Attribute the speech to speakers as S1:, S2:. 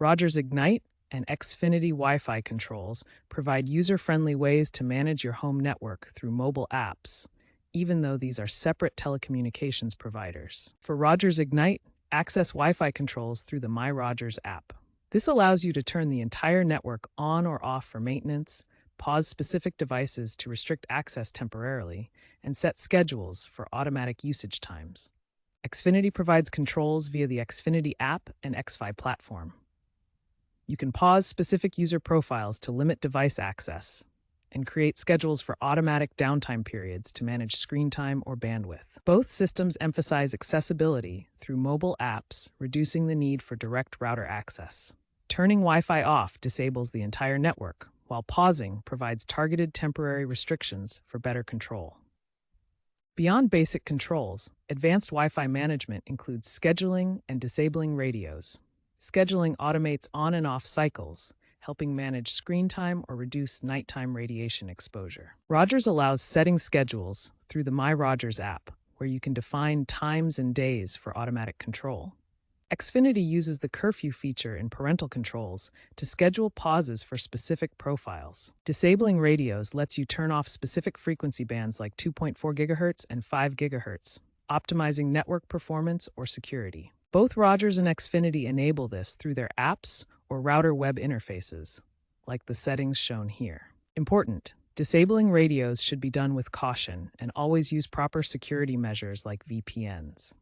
S1: Rogers Ignite and Xfinity Wi-Fi controls provide user-friendly ways to manage your home network through mobile apps, even though these are separate telecommunications providers. For Rogers Ignite, access Wi-Fi controls through the My Rogers app. This allows you to turn the entire network on or off for maintenance, pause specific devices to restrict access temporarily, and set schedules for automatic usage times. Xfinity provides controls via the Xfinity app and Xfi platform. You can pause specific user profiles to limit device access and create schedules for automatic downtime periods to manage screen time or bandwidth. Both systems emphasize accessibility through mobile apps, reducing the need for direct router access. Turning Wi-Fi off disables the entire network, while pausing provides targeted temporary restrictions for better control. Beyond basic controls, advanced Wi-Fi management includes scheduling and disabling radios. Scheduling automates on and off cycles, helping manage screen time or reduce nighttime radiation exposure. Rogers allows setting schedules through the My Rogers app, where you can define times and days for automatic control. Xfinity uses the curfew feature in parental controls to schedule pauses for specific profiles. Disabling radios lets you turn off specific frequency bands like 2.4 GHz and 5 GHz, optimizing network performance or security. Both Rogers and Xfinity enable this through their apps or router web interfaces, like the settings shown here. Important: disabling radios should be done with caution and always use proper security measures like VPNs.